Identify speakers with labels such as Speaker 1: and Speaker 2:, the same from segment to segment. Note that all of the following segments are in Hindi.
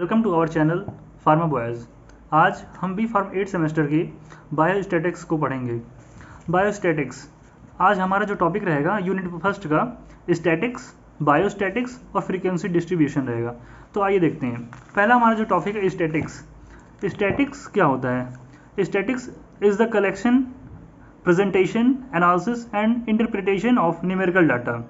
Speaker 1: Welcome to our channel pharma boys. आज हम बी फार्म 8 सेमेस्टर की बायोस्टैटिक्स को पढ़ेंगे। बायोस्टैटिक्स आज हमारा जो टॉपिक रहेगा यूनिट फर्स्ट का स्टैटिक्स, बायोस्टैटिक्स और फ्रीक्वेंसी डिस्ट्रीब्यूशन रहेगा। तो आइए देखते हैं। पहला हमारा जो टॉपिक है स्टैटिक्स। स्टैटिक्स क्या होता है? Statics is the collection, presentation, analysis and interpretation of numerical data.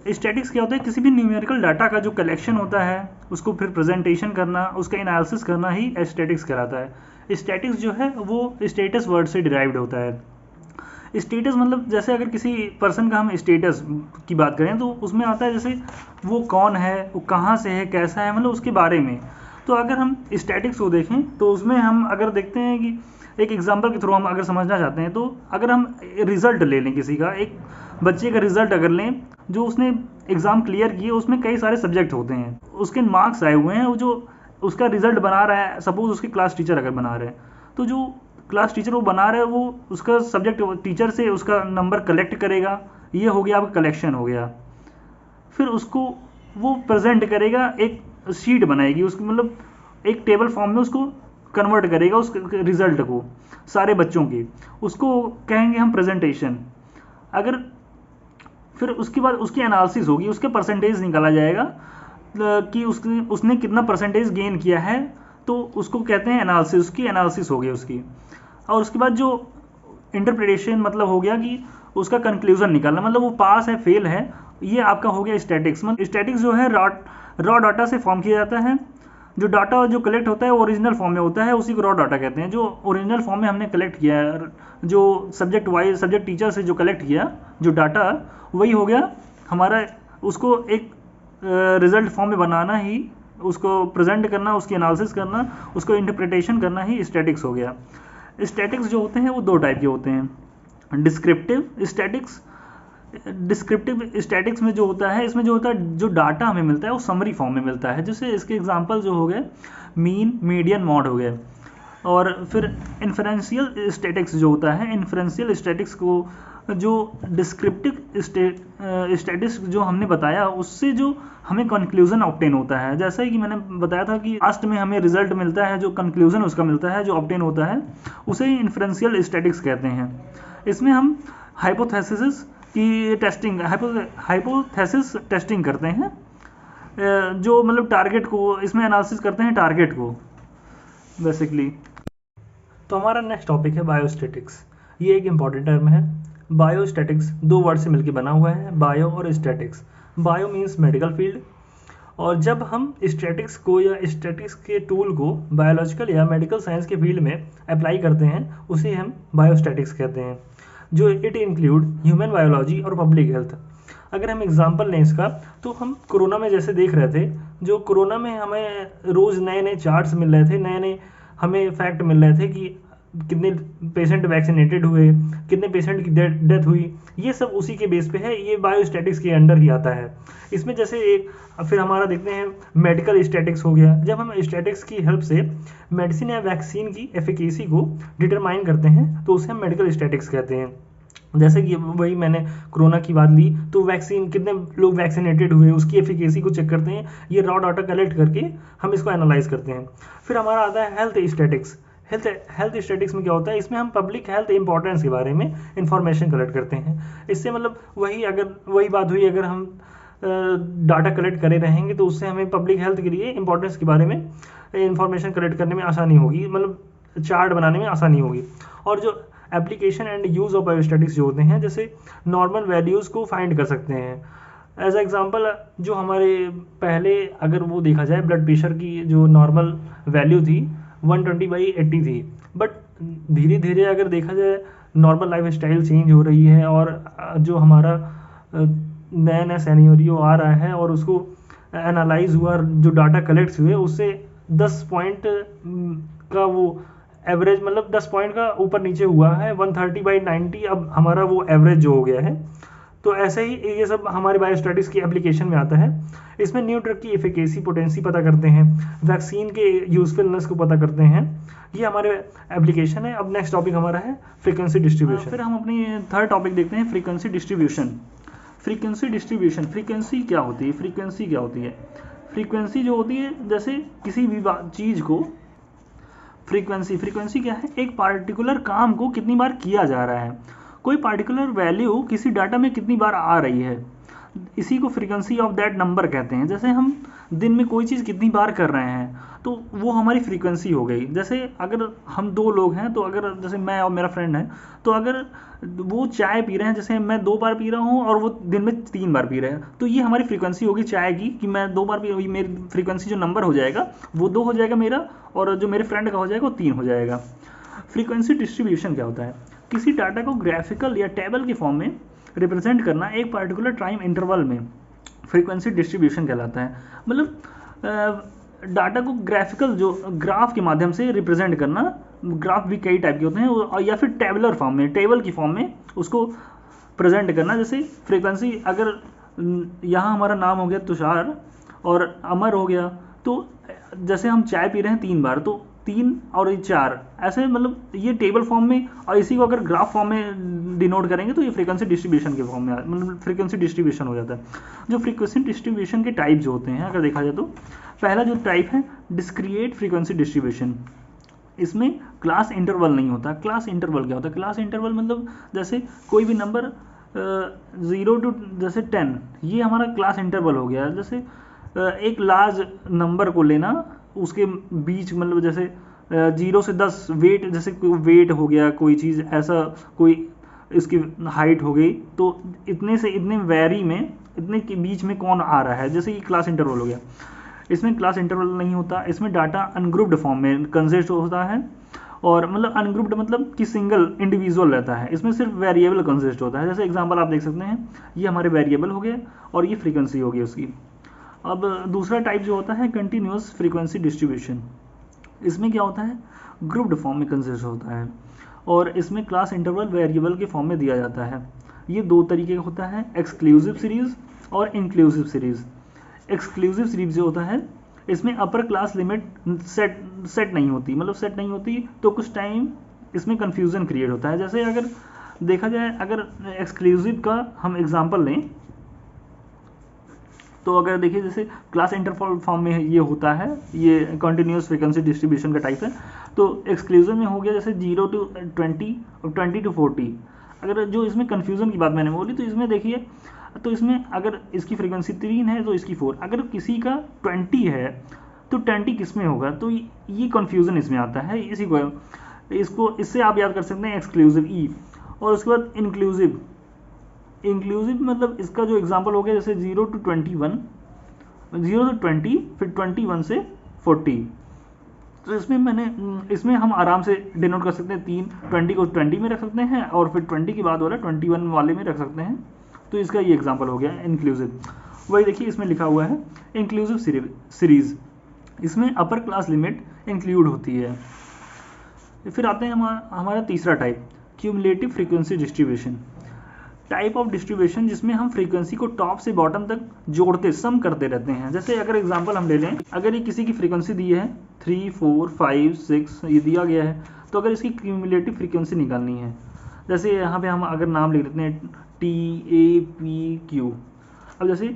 Speaker 1: Statics क्या होता है? किसी भी न्यूमेरिकल डाटा का जो कलेक्शन होता है उसको फिर प्रेजेंटेशन करना, उसका एनालिसिस करना ही स्टैटिक्स कहलाता है। स्टैटिक्स जो है वो स्टेटस वर्ड से डिराइव्ड होता है। स्टेटस मतलब जैसे अगर किसी पर्सन का हम स्टेटस की बात करें तो उसमें आता है जैसे वो कौन है, वो कहाँ से है, कैसा है, मतलब उसके बारे में। तो अगर हम स्टैटिक्स को देखें तो उसमें हम अगर देखते हैं कि एक एग्जांपल के थ्रू हम अगर समझना चाहते हैं तो अगर हम रिज़ल्ट ले लें, किसी का, एक बच्चे का रिज़ल्ट अगर लें जो उसने एग्ज़ाम क्लियर किए, उसमें कई सारे सब्जेक्ट होते हैं, उसके मार्क्स आए हुए हैं, वो जो उसका रिज़ल्ट बना रहा है, सपोज़ उसकी क्लास टीचर अगर बना रहे हैं तो जो क्लास टीचर वो बना रहे हैं वो उसका सब्जेक्ट टीचर से उसका नंबर कलेक्ट करेगा। ये हो गया, आपका कलेक्शन हो गया। फिर उसको वो प्रेजेंट करेगा, एक शीट बनाएगी उसकी, मतलब एक टेबल फॉर्म में उसको कन्वर्ट करेगा उस रिज़ल्ट को सारे बच्चों की, उसको कहेंगे हम प्रेजेंटेशन। अगर फिर उसके बाद उसकी एनालिसिस होगी, उसके परसेंटेज निकाला जाएगा कि उसने कितना परसेंटेज गेन किया है, तो उसको कहते हैं एनालिसिस। उसकी एनालिसिस हो गई उसकी। और उसके बाद जो इंटरप्रिटेशन मतलब हो गया कि उसका कंक्लूजन निकालना, मतलब वो पास है फेल है, ये आपका हो गया स्टैटिक्स। मतलब स्टैटिक्स जो है रॉ डाटा से फॉर्म किया जाता है। जो डाटा जो कलेक्ट होता है वो ओरिजिनल फॉर्म में होता है, उसी को रॉ डाटा कहते हैं। जो ओरिजिनल फॉर्म में हमने कलेक्ट किया है, जो सब्जेक्ट टीचर से जो कलेक्ट किया जो डाटा, वही हो गया हमारा। उसको एक रिजल्ट फॉर्म में बनाना ही, उसको प्रेजेंट करना, उसकी एनालिसिस करना, उसको इंटरप्रिटेशन करना ही स्टैटिक्स हो गया। स्टैटिक्स जो होते हैं वो दो टाइप के होते हैं। Descriptive statics. डिस्क्रिप्टिव स्टैटिक्स में जो होता है, इसमें जो होता है जो डाटा हमें मिलता है वो समरी फॉर्म में मिलता है। जैसे इसके एग्जांपल जो हो गए मीन, मीडियन, मॉड हो गए। और फिर इन्फ्रेंशियल स्टैटिक्स जो होता है, इन्फ्रेंशियल स्टैटिक्स को जो डिस्क्रिप्टिव स्टैटिक्स जो हमने बताया उससे जो हमें कंक्लूजन ऑब्टेन होता है। जैसा कि मैंने बताया था कि लास्ट में हमें रिजल्ट मिलता है, जो कंक्लूजन उसका मिलता है, जो ऑब्टेन होता है, उसे ही इन्फ्रेंशियल स्टैटिक्स कहते हैं। इसमें हम हाइपोथेसिस की टेस्टिंग, हाइपोथेसिस टेस्टिंग करते हैं, जो मतलब टारगेट को, इसमें एनालिसिस करते हैं टारगेट को बेसिकली। तो हमारा नेक्स्ट टॉपिक है बायोस्टैटिक्स। ये एक इम्पॉर्टेंट टर्म है। बायोस्टैटिक्स दो वर्ड से मिलकर बना हुआ है, बायो और statics. Bio means medical field, और जब हम स्टैटिक्स को या स्टैटिक्स के टूल को बायोलॉजिकल या मेडिकल साइंस के फील्ड में अप्लाई करते हैं उसे हम बायोस्टैटिक्स कहते हैं, जो इट इंक्लूड ह्यूमन बायोलॉजी और पब्लिक हेल्थ। अगर हम एग्जांपल लें इसका, तो हम कोरोना में जैसे देख रहे थे, जो कोरोना में हमें रोज़ नए नए चार्ट्स मिल रहे थे, नए नए हमें फैक्ट मिल रहे थे कि कितने पेशेंट वैक्सीनेटेड हुए, कितने पेशेंट की डेथ हुई। ये सब उसी के बेस पे है, ये बायोस्टैटिक्स के अंडर ही आता है। इसमें जैसे एक फिर हमारा देखते हैं मेडिकल स्टैटिक्स हो गया। जब हम स्टैटिक्स की हेल्प से मेडिसिन या वैक्सीन की एफिकेसी को डिटरमाइन करते हैं तो उसे हम मेडिकल स्टैटिक्स कहते हैं। जैसे कि वही मैंने कोरोना की बात ली, तो वैक्सीन, कितने लोग वैक्सीनेटेड हुए, उसकी एफिकेसी को चेक करते हैं। ये रॉ डाटा कलेक्ट करके हम इसको एनालाइज करते हैं। फिर हमारा आता है हेल्थ स्टैटिक्स। हेल्थ स्टैटिक्स में क्या होता है? इसमें हम पब्लिक हेल्थ इंपॉर्टेंस के बारे में इंफॉर्मेशन कलेक्ट करते हैं। इससे मतलब वही बात हुई, अगर हम डाटा कलेक्ट करे रहेंगे तो उससे हमें पब्लिक हेल्थ के लिए इंपॉर्टेंस के बारे में इंफॉर्मेशन कलेक्ट करने में आसानी होगी, मतलब चार्ट बनाने में आसानी होगी। और जो application and use of biostatics जो होते हैं, जैसे नॉर्मल वैल्यूज़ को फाइंड कर सकते हैं। एज एग्जांपल, जो हमारे पहले अगर वो देखा जाए, ब्लड प्रेशर की जो नॉर्मल वैल्यू थी 120/80 थी, बट धीरे धीरे अगर देखा जाए नॉर्मल लाइफ स्टाइल चेंज हो रही है और जो हमारा नया नया सिनेरियो आ रहा है और उसको एनालाइज हुआ, जो डाटा कलेक्ट हुए उससे 10 पॉइंट का वो एवरेज, मतलब 10 पॉइंट का ऊपर नीचे हुआ है, 130/90 अब हमारा वो एवरेज जो हो गया है। तो ऐसे ही ये सब हमारे बायोस्टैटिक्स की एप्लीकेशन में आता है। इसमें न्यू ड्रग की एफिकेसी, पोटेंसी पता करते हैं, वैक्सीन के यूजफुलनेस को पता करते हैं। ये हमारे एप्लीकेशन है। अब नेक्स्ट टॉपिक हमारा है फ्रीक्वेंसी डिस्ट्रीब्यूशन। फिर हम अपनी थर्ड टॉपिक देखते हैं, फ्रीक्वेंसी डिस्ट्रीब्यूशन। फ्रीक्वेंसी क्या होती है? फ्रीक्वेंसी जो होती है, जैसे किसी भी चीज़ को फ्रीक्वेंसी क्या है, एक पार्टिकुलर काम को कितनी बार किया जा रहा है, कोई पार्टिकुलर वैल्यू किसी डाटा में कितनी बार आ रही है, इसी को फ्रीक्वेंसी ऑफ दैट नंबर कहते हैं। जैसे हम दिन में कोई चीज़ कितनी बार कर रहे हैं तो वो हमारी फ्रीक्वेंसी हो गई। जैसे अगर हम दो लोग हैं तो अगर जैसे मैं और मेरा फ्रेंड है, तो अगर वो चाय पी रहे हैं, जैसे मैं 2 बार पी रहा हूँ और वो दिन में 3 बार पी रहे हैं, तो ये हमारी फ्रीक्वेंसी होगी चाय की, कि मैं 2 बार पी, मेरी फ्रीक्वेंसी जो नंबर हो जाएगा वो 2 हो जाएगा मेरा, और जो मेरे फ्रेंड का हो जाएगा वो 3 हो जाएगा। फ्रीक्वेंसी डिस्ट्रीब्यूशन क्या होता है, किसी डाटा को ग्राफिकल या टेबल के फॉर्म में रिप्रेजेंट करना एक पार्टिकुलर टाइम इंटरवल में फ्रीक्वेंसी डिस्ट्रीब्यूशन कहलाता है। मतलब डाटा को ग्राफिकल जो ग्राफ के माध्यम से रिप्रेजेंट करना, ग्राफ भी कई टाइप के होते हैं, और या फिर टेबलर फॉर्म में, टेबल की फॉर्म में उसको प्रेजेंट करना। जैसे फ्रीक्वेंसी अगर यहाँ हमारा नाम हो गया तुषार और अमर हो गया, तो जैसे हम चाय पी रहे हैं 3 बार, तो 3 और 4 ऐसे, मतलब ये टेबल फॉर्म में, और इसी को अगर ग्राफ फॉर्म में डिनोट करेंगे तो ये फ्रीक्वेंसी डिस्ट्रीब्यूशन के फॉर्म में, मतलब फ्रीक्वेंसी डिस्ट्रीब्यूशन हो जाता है। जो फ्रीक्वेंसी डिस्ट्रीब्यूशन के टाइप जो होते हैं अगर देखा जाए, तो पहला जो टाइप है डिस्क्रिएट फ्रीक्वेंसी डिस्ट्रीब्यूशन। इसमें क्लास इंटरवल नहीं होता। क्लास इंटरवल क्या होता है, क्लास इंटरवल मतलब जैसे कोई भी नंबर 0 to जैसे 10, ये हमारा क्लास इंटरवल हो गया। जैसे एक लार्ज नंबर को लेना, उसके बीच मतलब जैसे 0 से 10 वेट, जैसे वेट हो गया कोई चीज़ ऐसा, कोई इसकी हाइट हो गई, तो इतने से इतने वैरी में, इतने के बीच में कौन आ रहा है, जैसे ये क्लास इंटरवल हो गया। इसमें क्लास इंटरवल नहीं होता। इसमें डाटा अनग्रुप्ड फॉर्म में कंसिस्ट होता है, और मतलब अनग्रुप्ड मतलब कि सिंगल इंडिविजुअल रहता है। इसमें सिर्फ वेरिएबल कंसिस्ट होता है। जैसे एग्जांपल आप देख सकते हैं, ये हमारे वेरिएबल हो गए और ये फ्रीक्वेंसी होगी उसकी। अब दूसरा टाइप जो होता है कंटिन्यूस फ्रीक्वेंसी डिस्ट्रीब्यूशन। इसमें क्या होता है, ग्रुप्ड फॉर्म में कंसिस्ट होता है, और इसमें क्लास इंटरवल वेरिएबल के फॉर्म में दिया जाता है। ये 2 तरीके का होता है, एक्सक्लूसिव सीरीज और इंक्लूसिव सीरीज। एक्सक्लूसिव सीरीज जो होता है, इसमें अपर क्लास लिमिट सेट नहीं होती, मतलब सेट नहीं होती, तो कुछ टाइम इसमें कन्फ्यूज़न क्रिएट होता है। जैसे अगर देखा जाए, अगर एक्सक्लूसिव का हम एग्जांपल लें, तो अगर देखिए जैसे क्लास इंटरवल फॉर्म में ये होता है, ये कंटिन्यूस फ्रीक्वेंसी डिस्ट्रीब्यूशन का टाइप है। तो एक्सक्लूसिव में हो गया जैसे 0 to 20 और 20 to 40। अगर जो इसमें कन्फ्यूज़न की बात मैंने बोली, तो इसमें देखिए, तो इसमें अगर इसकी फ्रीक्वेंसी 3 है तो इसकी 4, अगर किसी का 20 है तो 20 किस में होगा, तो ये कन्फ्यूज़न इसमें आता है। इसी को इससे आप याद कर सकते हैं एक्सक्लूसिव ई। और उसके बाद इंक्लूसिव मतलब इसका जो एग्जांपल हो गया, जैसे 0 to 21, 0 to 20, फिर 21 से 40। तो इसमें हम आराम से डिनोट कर सकते हैं, 20 को 20 में रख सकते हैं, और फिर 20 के बाद वाला 21 वाले में रख सकते हैं। तो इसका ये एग्जांपल हो गया इंक्लूसिव। वही देखिए इसमें लिखा हुआ है इंक्लूसिव सीरीज। इसमें अपर क्लास लिमिट इंक्लूड होती है। फिर आते हैं हमारा तीसरा type, cumulative frequency distribution. Type of distribution जिसमें हम फ्रीक्वेंसी को टॉप से बॉटम तक जोड़ते, सम करते रहते हैं। जैसे अगर एग्जांपल हम ले लें, अगर ये किसी की फ्रीक्वेंसी दी है 3, 4, 5, 6 ये दिया गया है, तो अगर इसकी क्यूमुलेटिव फ्रीक्वेंसी निकालनी है, जैसे यहाँ पे हम अगर नाम लिख देते हैं TAPQ। अब जैसे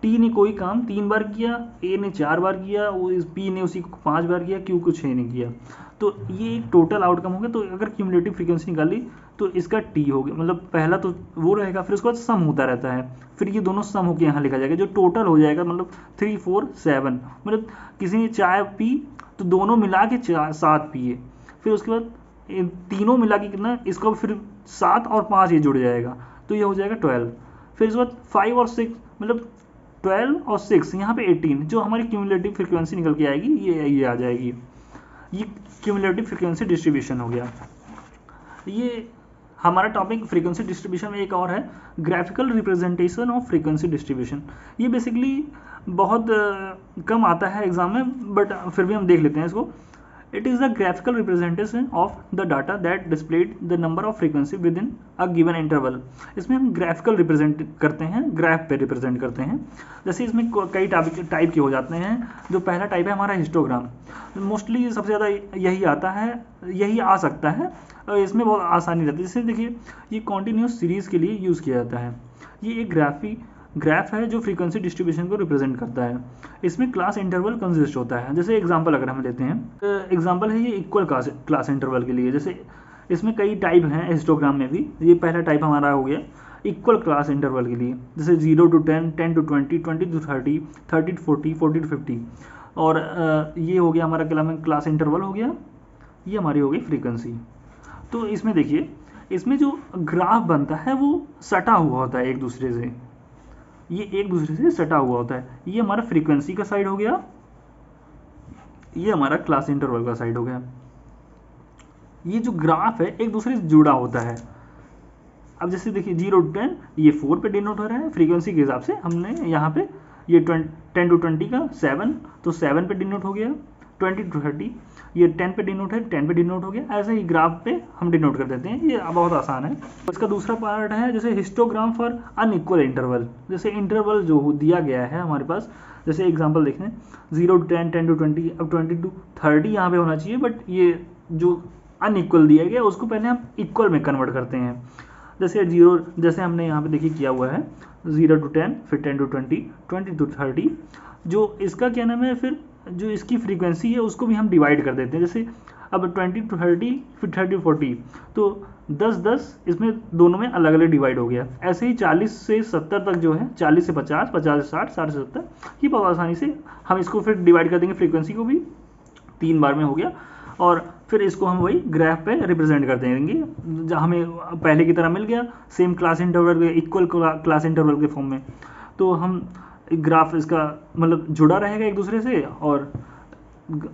Speaker 1: T ने कोई काम 3 बार किया, A ने 4 बार किया, P ने उसी को 5 बार किया, Q को 6 ने किया, तो ये एक टोटल आउटकम हो गया। तो अगर क्यूमुलेटिव फ्रीक्वेंसी निकाली तो इसका T हो गया, मतलब पहला तो वो रहेगा, फिर उसके बाद सम होता रहता है, फिर ये दोनों सम होकर यहाँ लिखा जाएगा, जो टोटल हो जाएगा, मतलब 3, 4, 7। मतलब किसी ने चाय पी तो दोनों मिला के 7 पिए, फिर उसके बाद तीनों मिला के कितना, इसको फिर 7 और 5 ये जुड़ जाएगा, तो ये हो जाएगा 12। फिर उसके बाद 5 और 6, मतलब 12 और 6 यहाँ पे 18, जो हमारी क्यूमुलेटिव फ्रीक्वेंसी निकल के आएगी ये आ जाएगी। ये क्यूमुलेटिव फ्रीक्वेंसी डिस्ट्रीब्यूशन हो गया। ये हमारा टॉपिक फ्रीक्वेंसी डिस्ट्रीब्यूशन में एक और है, graphical representation of frequency distribution. ये बेसिकली बहुत कम आता है एग्जाम में, बट फिर भी हम देख लेते हैं इसको। It is the graphical representation of the data that displayed the number of frequency within a given interval। इसमें हम ग्राफिकल रिप्रेजेंट करते हैं, ग्राफ पे रिप्रेजेंट करते हैं। जैसे इसमें कई टाइप के हो जाते हैं। जो पहला टाइप है हमारा हिस्टोग्राम, मोस्टली सबसे ज़्यादा यही आता है, यही आ सकता है, इसमें बहुत आसानी रहती है। जैसे देखिए ये कॉन्टीन्यूस सीरीज़ के लिए यूज़ किया जाता है। ये एक ग्राफ है जो फ्रीक्वेंसी डिस्ट्रीब्यूशन को रिप्रेजेंट करता है। इसमें क्लास इंटरवल कंसिस्ट होता है। जैसे एग्जांपल अगर हम लेते हैं, एग्जांपल है ये इक्वल क्लास इंटरवल के लिए। जैसे इसमें कई टाइप हैं हिस्टोग्राम में भी, ये पहला टाइप हमारा हो गया इक्वल क्लास इंटरवल के लिए। जैसे 0 to 10, 10 to 20, 20 to 30, 30 to 40, 40 to 50। और ये हो गया हमारा क्लास इंटरवल हो गया, ये हमारी हो गई फ्रीक्वेंसी। तो इसमें देखिए, इसमें जो ग्राफ बनता है वो सटा हुआ होता है एक दूसरे से, ये एक दूसरे से सटा हुआ होता है। ये हमारा फ्रीक्वेंसी का साइड हो गया, ये हमारा क्लास इंटरवल का साइड हो गया। ये जो ग्राफ है एक दूसरे से जुड़ा होता है। अब जैसे देखिए 0 to 10 ये 4 पे डिनोट हो रहा है फ्रीक्वेंसी के हिसाब से। हमने यहाँ पे ये 10 to 20 का 7, तो 7 पे डिनोट हो गया। 20 to 30 ये 10 पे डिनोट है, 10 पे डिनोट हो गया। ऐसे ही ग्राफ पे हम डिनोट कर देते हैं, ये बहुत आसान है। इसका दूसरा पार्ट है जैसे हिस्टोग्राम फॉर अनइक्वल इंटरवल। जैसे इंटरवल जो दिया गया है हमारे पास, जैसे एग्जांपल देखें 0 to 10, 10 to 20, अब 20 to 30 यहाँ पे होना चाहिए, बट ये जो अनइक्वल दिया गया उसको पहले हम इक्वल में कन्वर्ट करते हैं। जैसे 0, जैसे हमने यहाँ पे देखिए किया हुआ है 0 to 10, फिर 10 to 20, 20 to 30। जो इसका क्या नाम है, फिर जो इसकी फ्रीक्वेंसी है उसको भी हम डिवाइड कर देते हैं। जैसे अब 20 to 30, फिर 30 to 40, तो 10-10 इसमें दोनों में अलग अलग डिवाइड हो गया। ऐसे ही 40 से 70 तक जो है, 40 से 50, 50 से 60, 60 से 70, ये बहुत आसानी से हम इसको फिर डिवाइड कर देंगे। फ्रीक्वेंसी को भी 3 बार में हो गया, और फिर इसको हम वही ग्राफ पे रिप्रेजेंट कर देंगे, जहाँ हमें पहले की तरह मिल गया सेम क्लास इंटरवल के, इक्वल क्लास इंटरवल के फॉर्म में। तो हम ग्राफ इसका मतलब जुड़ा रहेगा एक दूसरे से, और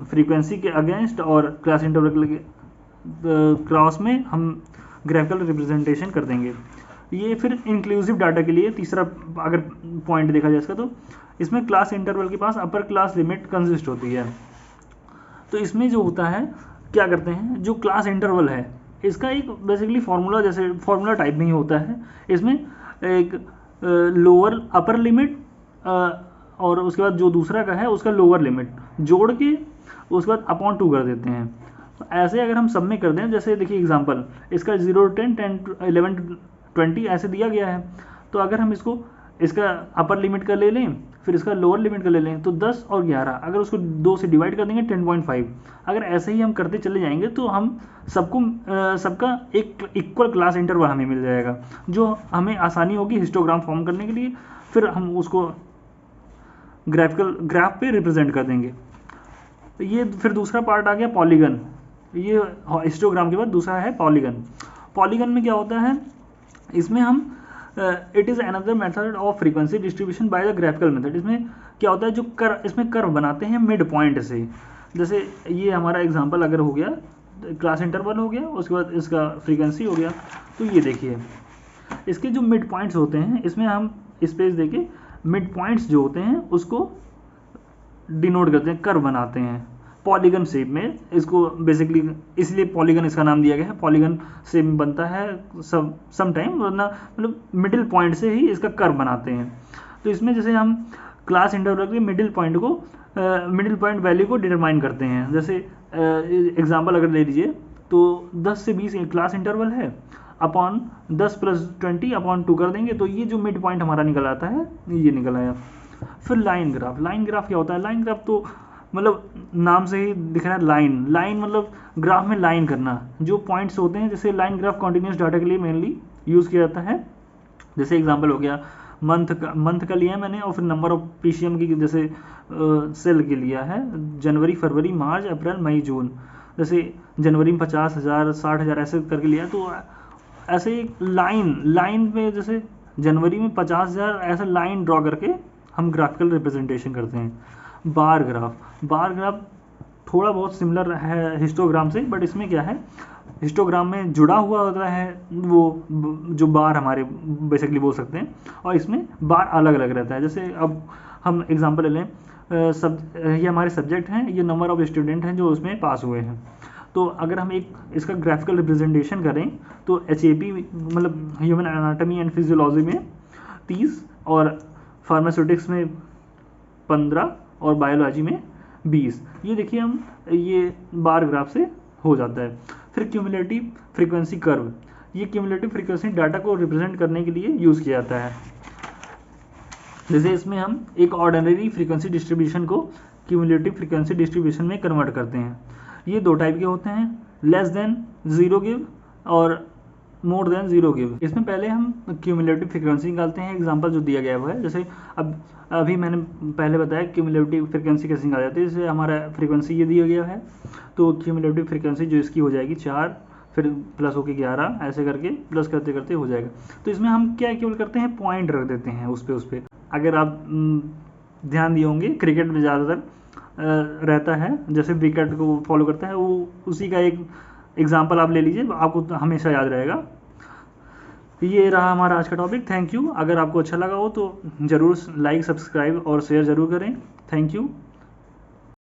Speaker 1: फ्रीक्वेंसी के अगेंस्ट और क्लास इंटरवल के क्रॉस में हम ग्राफिकल रिप्रेजेंटेशन कर देंगे। ये फिर इंक्लूसिव डाटा के लिए तीसरा अगर पॉइंट देखा जाए इसका, तो इसमें क्लास इंटरवल के पास अपर क्लास लिमिट कंसिस्ट होती है। तो इसमें जो होता है, क्या करते हैं, जो क्लास इंटरवल है इसका एक बेसिकली फार्मूला, जैसे फार्मूला टाइप में ही होता है। इसमें एक लोअर अपर लिमिट और उसके बाद जो दूसरा का है उसका लोअर लिमिट जोड़ के उसके बाद अपॉन 2 कर देते हैं। तो ऐसे अगर हम सब में कर दें, जैसे देखिए एग्जांपल इसका 0 to 10, 10 to 11 to 20 ऐसे दिया गया है। तो अगर हम इसका अपर लिमिट का ले लें, फिर इसका लोअर लिमिट का ले लें, तो 10 और 11, अगर उसको 2 से डिवाइड कर देंगे 10.5। अगर ऐसे ही हम करते चले जाएंगे तो हम सबका एक इक्वल क्लास इंटरवल हमें मिल जाएगा, जो हमें आसानी होगी हिस्टोग्राम फॉर्म करने के लिए। फिर हम उसको ग्राफ पे रिप्रेजेंट कर देंगे। ये फिर दूसरा पार्ट आ गया पॉलीगन। ये हिस्टोग्राम के बाद दूसरा है पॉलीगन। पॉलीगन में क्या होता है, इसमें हम it is another method of frequency distribution by the graphical method. इसमें क्या होता है, जो इसमें कर्व बनाते हैं मिड पॉइंट से। जैसे ये हमारा एग्जांपल अगर हो गया, क्लास इंटरवल हो गया, उसके बाद इसका फ्रीक्वेंसी हो गया। तो ये देखिए इसके जो मिड पॉइंट्स होते हैं, इसमें हम स्पेस देके मिड पॉइंट्स जो होते हैं उसको डिनोट करते हैं, कर्व बनाते हैं पॉलीगन शेप में। इसको बेसिकली इसलिए पॉलीगन इसका नाम दिया गया है, पॉलीगन शेप में बनता है सम टाइम, वरना मतलब मिडिल पॉइंट से ही इसका कर्व बनाते हैं। तो इसमें जैसे हम क्लास इंटरवल के मिडिल पॉइंट वैल्यू को डिटरमाइन करते हैं। जैसे एग्जांपल अगर ले लीजिए, तो 10 से 20 क्लास इंटरवल है, अपॉन 10 + 20 अपॉन 2 कर देंगे, तो ये जो मिड पॉइंट हमारा निकल आता है, ये निकल आया। फिर लाइन ग्राफ क्या होता है, लाइन ग्राफ तो मतलब नाम से ही दिख रहा है लाइन मतलब ग्राफ में लाइन करना। जो पॉइंट्स होते हैं, जैसे लाइन ग्राफ कॉन्टिन्यूस डाटा के लिए मेनली यूज़ किया जाता है। जैसे एग्जांपल हो गया मंथ का लिया है मैंने, और फिर नंबर ऑफ पीसीएम की जैसे सेल के लिया है, जनवरी, फरवरी, मार्च, अप्रैल, मई, जून। जैसे जनवरी में 50,000, 60,000 ऐसे करके लिया। तो ऐसे एक लाइन में जैसे जनवरी में 50,000 ऐसा लाइन ड्रॉ करके हम ग्राफिकल रिप्रेजेंटेशन करते हैं। बार ग्राफ थोड़ा बहुत सिमिलर है हिस्टोग्राम से, बट इसमें क्या है, हिस्टोग्राम में जुड़ा हुआ होता है वो जो बार हमारे बेसिकली बोल सकते हैं, और इसमें बार अलग अलग रहता है। जैसे अब हम एग्जांपल ले लें, ये हमारे सब्जेक्ट हैं, ये नंबर ऑफ स्टूडेंट हैं जो उसमें पास हुए हैं। तो अगर हम एक इसका ग्राफिकल रिप्रेजेंटेशन करें, तो HAP मतलब ह्यूमन एनाटॉमी एंड फिजियोलॉजी में 30, और फार्मास्यूटिक्स में 15, और बायोलॉजी में 20। ये देखिए हम ये बार ग्राफ से हो जाता है। फिर क्यूमुलेटिव फ्रीक्वेंसी कर्व, ये क्यूमुलेटिव फ्रीक्वेंसी डाटा को रिप्रेजेंट करने के लिए यूज़ किया जाता है। जैसे इसमें हम एक ऑर्डिनरी फ्रीक्वेंसी डिस्ट्रीब्यूशन को क्यूमुलेटिव फ्रीक्वेंसी डिस्ट्रीब्यूशन में कन्वर्ट करते हैं। ये दो टाइप के होते हैं, लेस देन ज़ीरो गिव और मोर देन ज़ीरो गिव। इसमें पहले हम क्यूमुलेटिव फ्रीक्वेंसी निकालते हैं, एग्जांपल जो दिया गया हुआ है। जैसे अब अभी मैंने पहले बताया क्यूमुलेटिव फ्रीक्वेंसी कैसे निकाली जाती है। जैसे हमारा फ्रीक्वेंसी ये दिया गया है, तो क्यूमुलेटिव फ्रीक्वेंसी जो इसकी हो जाएगी 4, फिर प्लस होके 11, ऐसे करके प्लस करते करते हो जाएगा। तो इसमें हम क्या केवल करते हैं, पॉइंट रख देते हैं उस पर। अगर आप ध्यान दिए होंगे क्रिकेट में ज़्यादातर रहता है, जैसे विकेट को फॉलो करता है, वो उसी का एक एग्जाम्पल आप ले लीजिए, आपको हमेशा याद रहेगा। ये रहा हमारा आज का टॉपिक। Thank you. अगर आपको अच्छा लगा हो तो ज़रूर लाइक, सब्सक्राइब और शेयर ज़रूर करें। Thank you.